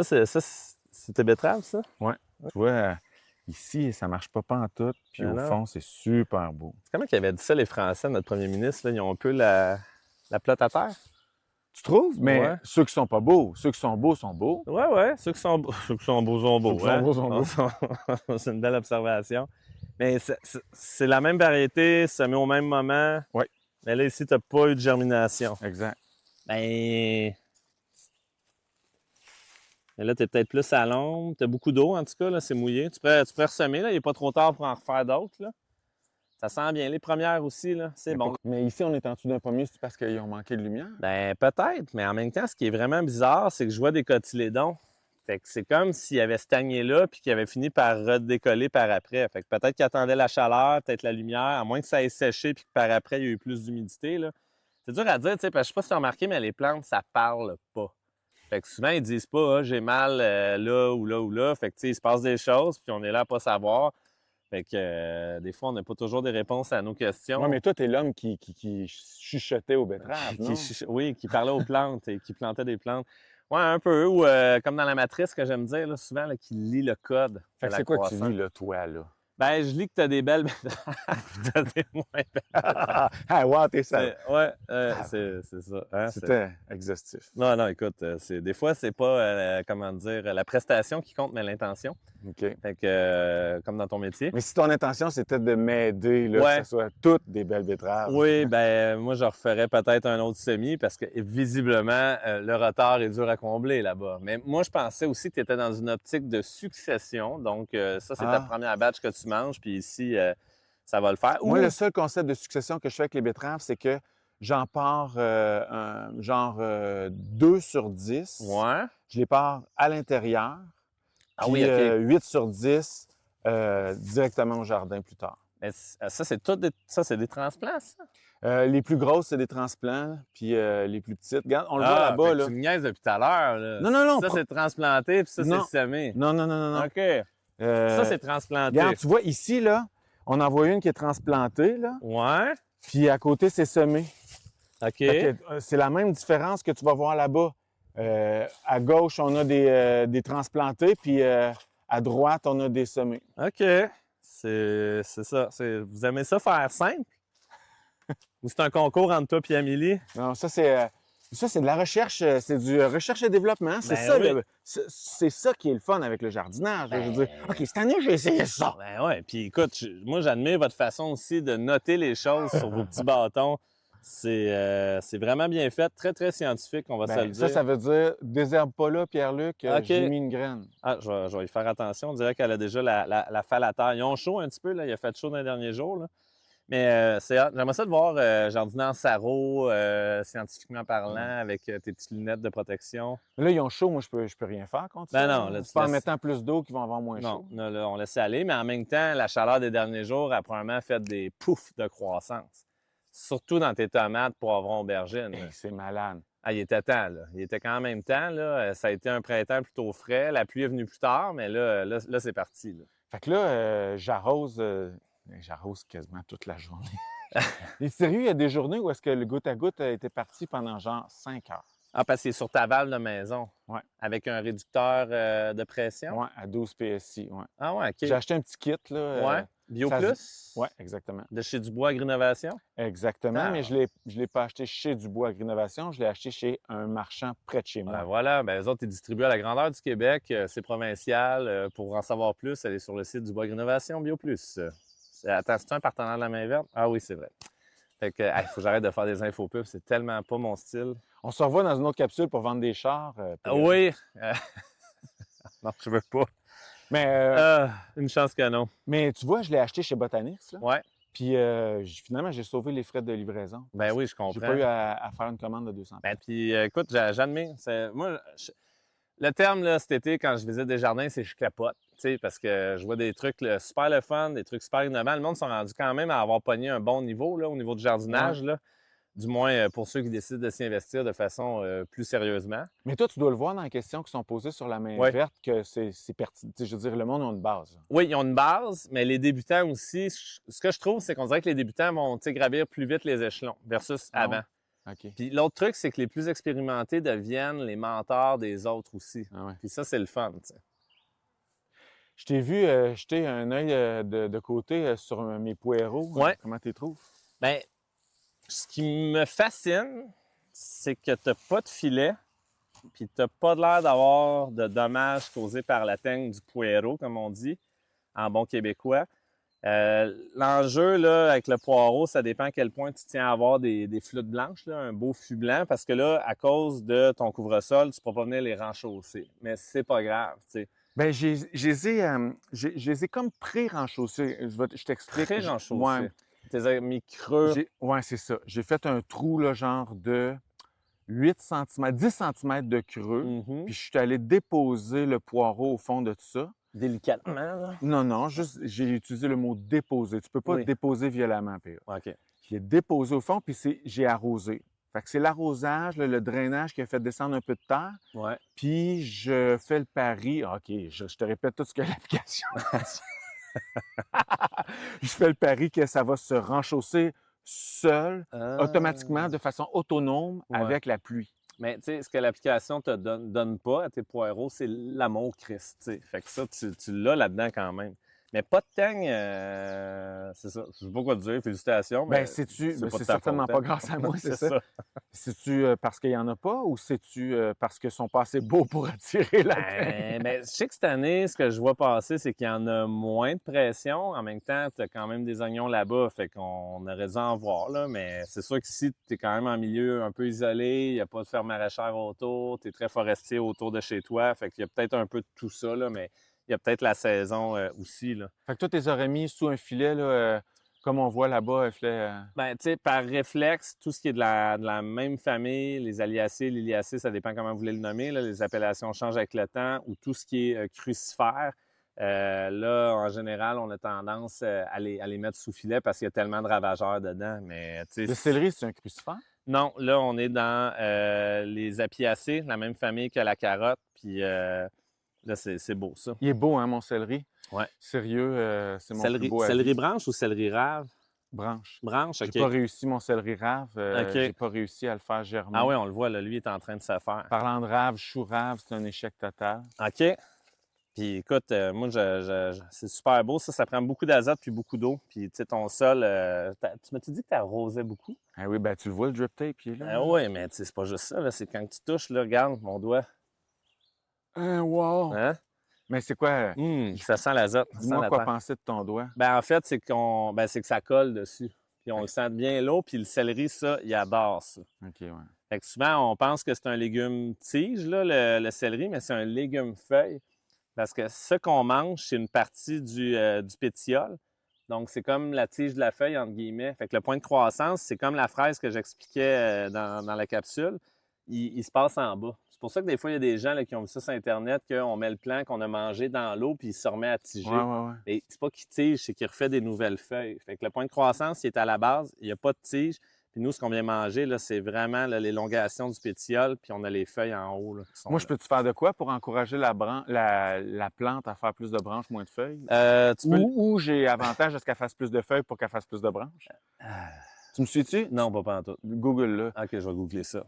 C'est tes betteraves, ça? Ouais. Tu vois, ici, ça marche pas pantoute, puis au fond, c'est super beau. C'est comment qu'ils avaient dit ça, les Français, notre premier ministre, là, ils ont un peu la plotte à terre? Tu trouves? Mais Ouais. ceux qui sont pas beaux, ceux qui sont beaux sont beaux. Ouais, ceux qui sont beaux sont beaux. Ceux qui sont beaux sont beaux. C'est une belle observation. Mais c'est la même variété, semée au même moment. Oui. Mais là, ici, tu n'as pas eu de germination. Exact. Ben. Mais là, tu es peut-être plus à l'ombre. Tu as beaucoup d'eau, en tout cas, là, c'est mouillé. Tu pourrais ressemer, là. Il n'est pas trop tard pour en refaire d'autres, là. Ça sent bien. Les premières aussi, là, c'est bon. Mais ici, on est en dessous d'un pommier, c'est parce qu'ils ont manqué de lumière? Ben, peut-être. Mais en même temps, ce qui est vraiment bizarre, c'est que je vois des cotylédons. Fait que c'est comme s'il avait stagné là puis qu'il avait fini par redécoller par après. Fait que peut-être qu'il attendait la chaleur, peut-être la lumière, à moins que ça ait séché puis que par après, il y a eu plus d'humidité, là. C'est dur à dire, tu sais, parce que je sais pas si tu as remarqué, mais les plantes, ça parle pas. Fait que souvent, ils disent pas, ah, j'ai mal là ou là ou là. Fait que, tu sais, il se passe des choses puis on est là à pas savoir. Fait que des fois, on n'a pas toujours des réponses à nos questions. Oui, mais toi, t'es l'homme qui chuchotait aux betteraves, non? Oui, qui parlait aux plantes et qui plantait des plantes. Ouais, un peu. Ou comme dans la matrice que j'aime dire, là, souvent, là, qui lit le code. Fait que c'est quoi que tu lis, là, toi, là? Ben, je lis que tu as des belles betteraves, tu as des moins belles. Ah, wow, t'es ça. Ouais, c'est ça. Hein, c'était exhaustif. Non, écoute, des fois, c'est pas, comment dire, la prestation qui compte, mais l'intention. OK. Fait que, comme dans ton métier. Mais si ton intention, c'était de m'aider, là, que ce soit toutes des belles betteraves. Oui, ben moi, je referais peut-être un autre semis parce que, visiblement, le retard est dur à combler là-bas. Mais moi, je pensais aussi que tu étais dans une optique de succession. Donc, ça, c'est ta première batch que tu manges. Puis ici, ça va le faire. Moi, le seul concept de succession que je fais avec les betteraves, c'est que j'en pars genre 2 sur 10. Ouais. Je les pars à l'intérieur. Ah puis, oui, OK. 8 sur 10 directement au jardin plus tard. Mais ça, c'est des transplants, ça? Les plus grosses, c'est des transplants, puis les plus petites. Regarde, on le voit là-bas, là. Tu me niaises depuis tout à l'heure, là. Non. Ça, c'est transplanté, puis ça, c'est semé. Non. OK. Ça, c'est transplanté. Regarde, tu vois, ici, là, on en voit une qui est transplantée, là. Ouais. Puis à côté, c'est semé. OK. C'est la même différence que tu vas voir là-bas. À gauche, on a des transplantés, puis à droite, on a des semés. OK. C'est ça. Vous aimez ça faire simple? Ou c'est un concours entre toi et Amélie? Non, ça, c'est de la recherche, c'est du recherche et développement. C'est c'est ça qui est le fun avec le jardinage. Je veux dire, OK, cette année, j'ai essayé ça. Ben ouais. Puis écoute, moi, j'admire votre façon aussi de noter les choses sur vos petits bâtons. C'est vraiment bien fait, très, très scientifique, on va se le dire. Ça veut dire, désherbe pas là, Pierre-Luc, j'ai mis une graine. Ah, je vais y faire attention. On dirait qu'elle a déjà la falle à terre. Ils ont chaud un petit peu, là. Il a fait chaud dans les derniers jours, là. Mais j'aimerais ça de voir jardiner en sarrau, scientifiquement parlant, avec tes petites lunettes de protection. Mais là, ils ont chaud, moi, je peux rien faire contre ça. Ben non, là, c'est pas en mettant plus d'eau qu'ils vont avoir moins chaud. Non, là, on laisse aller, mais en même temps, la chaleur des derniers jours a probablement fait des poufs de croissance. Surtout dans tes tomates, poivrons, aubergines. Hey, c'est malade. Ah, il était temps, là. Il était quand même temps, là. Ça a été un printemps plutôt frais. La pluie est venue plus tard, mais là c'est parti, là. Fait que là, j'arrose quasiment toute la journée. Et sérieux, il y a des journées où est-ce que le goutte à goutte a été parti pendant genre 5 heures. Ah, parce qu'il est sur ta valve de maison. Ouais. Avec un réducteur de pression. Ouais, à 12 PSI, ouais. Ah ouais, OK. J'ai acheté un petit kit, là. Ouais. Bio Plus? Oui, exactement. De chez Dubois Agrinovation? Exactement, mais je l'ai pas acheté chez Dubois Agrinovation, je l'ai acheté chez un marchand près de chez moi. Ben voilà, ben les autres, ils distribuent à la grandeur du Québec, c'est provincial. Pour en savoir plus, allez sur le site Dubois Agrinovation Bio Plus. Attends, c'est un partenaire de la main verte? Ah oui, c'est vrai. Fait que, il faut que j'arrête de faire des infos pubs, c'est tellement pas mon style. On se revoit dans une autre capsule pour vendre des chars. Oui! Non, je veux pas. Mais une chance que non. Mais tu vois, je l'ai acheté chez Botanix. Là. Ouais. Puis finalement, j'ai sauvé les frais de livraison. Ben oui, je comprends. J'ai pas eu à faire une commande de 200. Ben puis écoute, j'admets. Moi, le terme là, cet été, quand je visite des jardins, c'est je capote. Parce que je vois des trucs là, super le fun, des trucs super innovants. Le monde sont rendus quand même à avoir pogné un bon niveau là, au niveau du jardinage. Là. Du moins pour ceux qui décident de s'y investir de façon plus sérieusement. Mais toi, tu dois le voir dans les questions qui sont posées sur la main verte que c'est pertinent. Je veux dire, le monde a une base. Oui, ils ont une base, mais les débutants aussi, ce que je trouve, c'est qu'on dirait que les débutants vont gravir plus vite les échelons versus avant. OK. Puis l'autre truc, c'est que les plus expérimentés deviennent les mentors des autres aussi. Ah ouais. Puis ça, c'est le fun, tu sais. Je t'ai vu jeter un œil de côté sur mes poireaux. Ouais. Comment tu les trouves? Bien, ce qui me fascine, c'est que tu n'as pas de filet, puis tu n'as pas l'air d'avoir de dommages causés par la teigne du poireau, comme on dit, en bon québécois. L'enjeu là, avec le poireau, ça dépend à quel point tu tiens à avoir des flûtes blanches, là, un beau fût blanc, parce que là, à cause de ton couvre-sol, tu ne pourras pas venir les renchausser. Mais c'est pas grave, tu sais. Ben, je les ai comme pré-renchaussés. Je t'explique. Très Ouais, renchaussé. Tes amis creux. ouais, c'est ça. J'ai fait un trou, là, genre de 8 cm, 10 cm de creux. Mhm. Puis je suis allé déposer le poireau au fond de tout ça. Délicatement, là. Non, non, juste, j'ai utilisé le mot déposer. Tu peux pas Oui. déposer violemment, PA. OK. Je l'ai déposé au fond, puis j'ai arrosé. Fait que c'est l'arrosage, le drainage qui a fait descendre un peu de terre. Ouais. Puis je fais le pari. OK, je te répète tout ce que l'application dit. Je fais le pari que ça va se renchausser seul, automatiquement, de façon autonome, Ouais. avec la pluie. Mais tu sais, ce que l'application te donne pas à tes poireaux, c'est l'amour Christ. Tu sais. Fait que ça, tu l'as là-dedans quand même. Mais pas de teigne, c'est ça. Je sais pas quoi te dire, félicitations. Mais Ben, c'est pas de ta certainement faute, pas hein. grâce à moi, c'est C'est ça. C'est-tu parce qu'il y en a pas ou c'est-tu parce qu'ils sont pas assez beaux pour attirer la teigne? Ben, je sais que cette année, ce que je vois passer, c'est qu'il y en a moins de pression. En même temps, tu as quand même des oignons là-bas, fait qu'on aurait dû en voir, là. Mais c'est sûr qu'ici, tu es quand même en milieu un peu isolé, il n'y a pas de ferme maraîchère autour, tu es très forestier autour de chez toi, fait qu'il y a peut-être un peu de tout ça, là, mais il y a peut-être la saison aussi, là. Fait que toi, tu les aurais mis sous un filet, là, comme on voit là-bas, un filet. Ben, tu sais, par réflexe, tout ce qui est de la même famille, les aliacées, liliacées, ça dépend comment vous voulez le nommer, là, les appellations changent avec le temps, ou tout ce qui est crucifère. Là, en général, on a tendance à les mettre sous filet parce qu'il y a tellement de ravageurs dedans. Mais, tu sais, Le céleri, c'est un crucifère? non, là, on est dans les apiacées, la même famille que la carotte. Puis là, c'est beau, ça. Il est beau, hein, mon céleri? Ouais. Sérieux, c'est mon plus beau à Céleri vie. branche ou céleri rave? Branche. Branche, J'ai OK. pas réussi mon céleri rave. OK. J'ai pas réussi à le faire germer. Ah oui, on le voit, là, lui, il est en train de se faire. Parlant de rave, chou rave, c'est un échec total. OK. Puis écoute, moi, c'est super beau. Ça prend beaucoup d'azote puis beaucoup d'eau. Puis, tu sais, ton sol, tu m'as-tu dit que tu arrosais beaucoup? Ah oui, ben tu le vois, le drip tape, il est là. Ah oui, mais tu sais, c'est pas juste ça, là. C'est quand tu touches, là, regarde mon doigt. Wow! Hein? Mais c'est quoi? Ça sent l'azote. Ça sent Dis-moi la quoi terre. penser de ton doigt. Ben, en fait, c'est que ça colle dessus. Puis on le sent bien l'eau. Puis le céleri, ça, il adore ça. OK, ouais. Fait que souvent, on pense que c'est un légume tige, là, le céleri, mais c'est un légume feuille. Parce que ce qu'on mange, c'est une partie du pétiole. Donc, c'est comme la tige de la feuille, entre guillemets. Fait que le point de croissance, c'est comme la fraise que j'expliquais dans la capsule. Il se passe en bas. C'est pour ça que des fois, il y a des gens là, qui ont vu ça sur Internet, qu'on met le plant qu'on a mangé dans l'eau, puis il se remet à tiger. Ouais. Et c'est pas qu'il tige, c'est qu'il refait des nouvelles feuilles. Fait que le point de croissance, il est à la base, il n'y a pas de tige. Puis nous, ce qu'on vient manger, là, c'est vraiment là, l'élongation du pétiole, puis on a les feuilles en haut. Là, qui sont Moi, là. je peux-tu faire de quoi pour encourager la plante à faire plus de branches, moins de feuilles? Tu peux... Ou j'ai avantage à ce qu'elle fasse plus de feuilles pour qu'elle fasse plus de branches? Tu me suis-tu? Non, pas pantoute. Google-le. OK, je vais googler ça.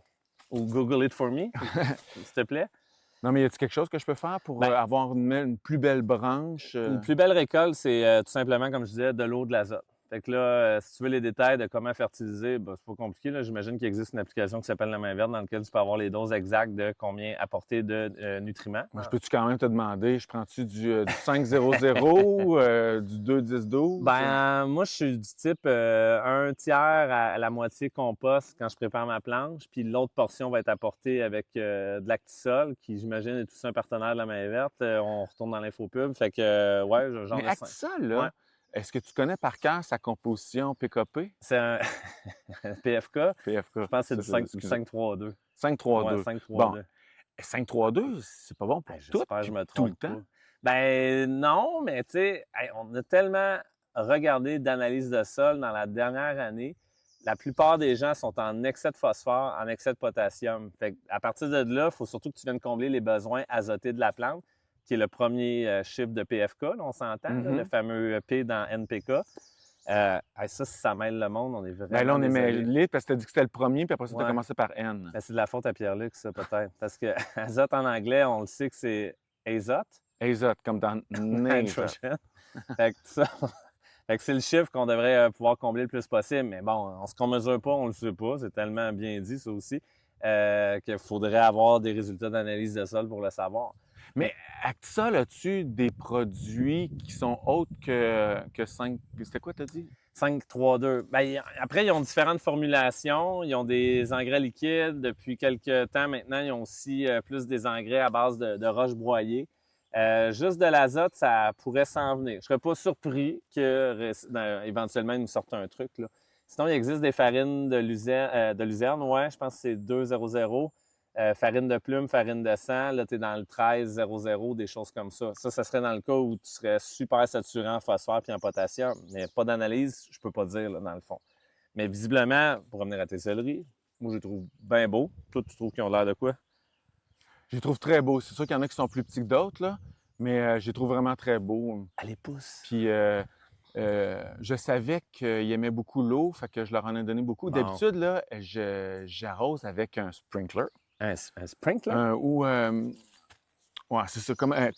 Ou Google it for me, s'il te plaît. Non, mais y a-t-il quelque chose que je peux faire pour Ben, avoir une plus belle branche? Une plus belle récolte, c'est tout simplement, comme je disais, de l'eau, de l'azote. Fait que là, si tu veux les détails de comment fertiliser, ben, c'est pas compliqué. Là. J'imagine qu'il existe une application qui s'appelle La Main Verte dans laquelle tu peux avoir les doses exactes de combien apporter de nutriments. Moi, je peux-tu quand même te demander, je prends-tu du 5-0-0, du 2-10-12? Ben, moi, je suis du type un tiers à la moitié compost quand je prépare ma planche, puis l'autre portion va être apportée avec de l'Actisol, qui, j'imagine, est aussi un partenaire de La Main Verte. On retourne dans l'infopub. Fait que, ouais, genre Mais de Actisol, là, Ouais. est-ce que tu connais par cœur sa composition PKP? C'est un PFK. PFK. Je pense que c'est du Ça, 5-3-2. 5-3-2. Ouais, 5-3-2. Bon, 5-3-2, c'est pas bon pour Ben, tout, j'espère que je me tout le trompe temps. pas. Ben non, mais tu sais, hey, on a tellement regardé d'analyse de sol dans la dernière année. La plupart des gens sont en excès de phosphore, en excès de potassium. Fait à partir de là, il faut surtout que tu viennes combler les besoins azotés de la plante, qui est le premier chiffre de PFK, là, on s'entend, là, le fameux P dans NPK. Ça, si ça mêle le monde, on est Ben là, vraiment on est désolé. mêlés parce que tu as dit que c'était le premier, puis après ça, tu as Ouais. commencé par N. Ben, c'est de la faute à Pierre-Luc, ça, peut-être. Parce que azote en anglais, on le sait que c'est azote, Azote, comme dans Nazote. nitrogen. Fait que ça, fait que c'est le chiffre qu'on devrait pouvoir combler le plus possible. Mais bon, ce qu'on mesure pas, on le sait pas. C'est tellement bien dit, ça aussi, qu'il faudrait avoir des résultats d'analyse de sol pour le savoir. Mais Actisol, as-tu des produits qui sont autres que 5... C'était quoi, t'as dit? 5-3-2. Ben, après, ils ont différentes formulations. Ils ont des engrais liquides. Depuis quelques temps maintenant, ils ont aussi plus des engrais à base de roches broyées. Juste de l'azote, ça pourrait s'en venir. Je ne serais pas surpris qu'éventuellement, ils nous sortent un truc, là. Sinon, il existe des farines de luzerne, ouais, je pense que c'est 2,00. Farine de plume, farine de sang, là, tu es dans le 13,00, des choses comme ça. Ça serait dans le cas où tu serais super saturé en phosphore puis en potassium, mais pas d'analyse, je peux pas dire, là, dans le fond. Mais visiblement, pour revenir à tes céleris, moi, je les trouve bien beaux. Toi, tu trouves qu'ils ont l'air de quoi? Je les trouve très beaux. C'est sûr qu'il y en a qui sont plus petits que d'autres, là, mais je les trouve vraiment très beaux. À les pouces. Puis je savais qu'ils aimaient beaucoup l'eau, fait que je leur en ai donné beaucoup. Bon. D'habitude, là, j'arrose avec un sprinkler. Un sprinkler? Ouais, c'est ça, comme un...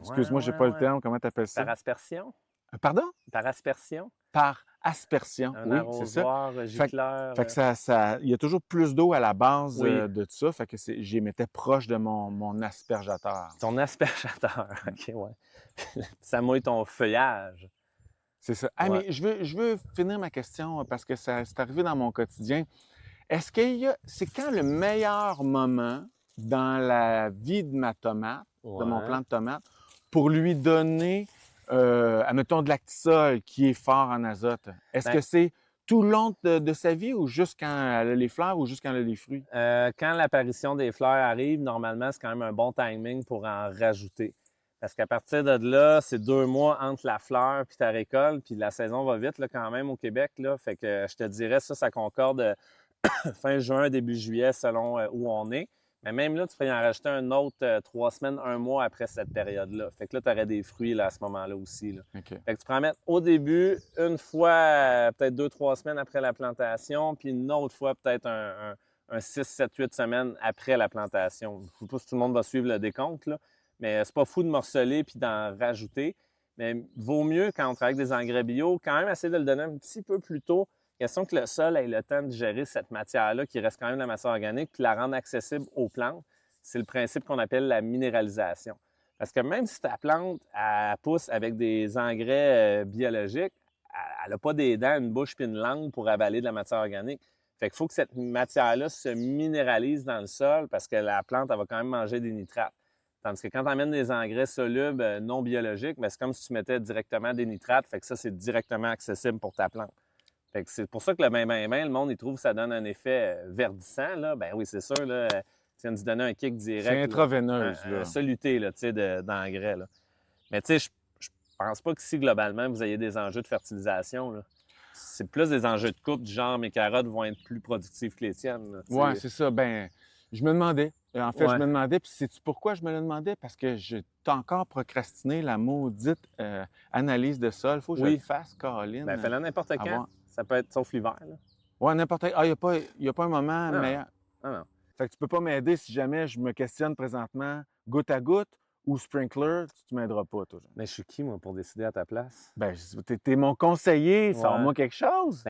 Excuse-moi, j'ai pas le terme. Comment tu appelles ça? Par aspersion? Pardon? Par aspersion? Par aspersion, Un oui, c'est ça. arrosoir gicleur. Fait que il y a toujours plus d'eau à la base Oui. de tout ça, fait que j'y mettais proche de mon aspergateur. Ton aspergateur, OK, ouais. Ça mouille ton feuillage. C'est ça. Ah, Ouais. mais je veux finir ma question parce que c'est arrivé dans mon quotidien. Est-ce c'est quand le meilleur moment dans la vie de ma tomate, de mon Ouais. plant de tomate, pour lui donner, admettons, de l'Actisol qui est fort en azote? Est-ce Ben- que c'est tout le long de sa vie ou juste quand elle a les fleurs ou juste quand elle a les fruits? Quand l'apparition des fleurs arrive, normalement, c'est quand même un bon timing pour en rajouter. Parce qu'à partir de là, c'est 2 mois entre la fleur puis ta récolte, puis la saison va vite là, quand même au Québec. Là. Fait que je te dirais, ça concorde fin juin, début juillet, selon où on est. Mais même là, tu peux y en rajouter un autre 3 semaines, 1 mois après cette période-là. Fait que là, tu aurais des fruits là, à ce moment-là aussi. Là. OK. Fait que tu peux en mettre au début, une fois peut-être 2-3 semaines après la plantation, puis une autre fois peut-être un 6, 7, 8 semaines après la plantation. Je ne sais pas si tout le monde va suivre le décompte, là, mais c'est pas fou de morceler puis d'en rajouter. Mais vaut mieux quand on travaille avec des engrais bio, quand même essayer de le donner un petit peu plus tôt. Question que le sol ait le temps de gérer cette matière-là, qui reste quand même de la matière organique, puis la rendre accessible aux plantes. C'est le principe qu'on appelle la minéralisation. Parce que même si ta plante elle pousse avec des engrais biologiques, elle n'a pas des dents, une bouche puis une langue pour avaler de la matière organique. Fait qu'il faut que cette matière-là se minéralise dans le sol parce que la plante, elle va quand même manger des nitrates. Tandis que quand tu amènes des engrais solubles non biologiques, c'est comme si tu mettais directement des nitrates. Fait que ça, c'est directement accessible pour ta plante. Fait que c'est pour ça que le le monde, il trouve que ça donne un effet verdissant. Là. Ben oui, c'est sûr. Là, tu viens de se donner un kick direct. C'est intraveineuse, Un là. soluté là, d'engrais. Là. Mais tu sais, je pense pas qu'ici, globalement, vous ayez des enjeux de fertilisation. Là. C'est plus des enjeux de coupe, du genre mes carottes vont être plus productives que les tiennes. Oui, c'est ça. Ben, je me demandais. En fait, Ouais. je me demandais, puis sais-tu pourquoi je me le demandais? Parce que j'ai encore procrastiné la maudite analyse de sol. Il faut que je Oui. le fasse, Caroline. Ben, fais-le n'importe quand. Avoir- Ça peut être sauf l'hiver. Là. Ouais, n'importe. Ah, il n'y a pas un moment Non. meilleur. Non. Fait que tu peux pas m'aider si jamais je me questionne présentement goutte à goutte ou sprinkler, tu m'aideras pas, toi. Mais je suis qui, moi, pour décider à ta place? Ben, t'es mon conseiller, Ouais. sors-moi quelque chose.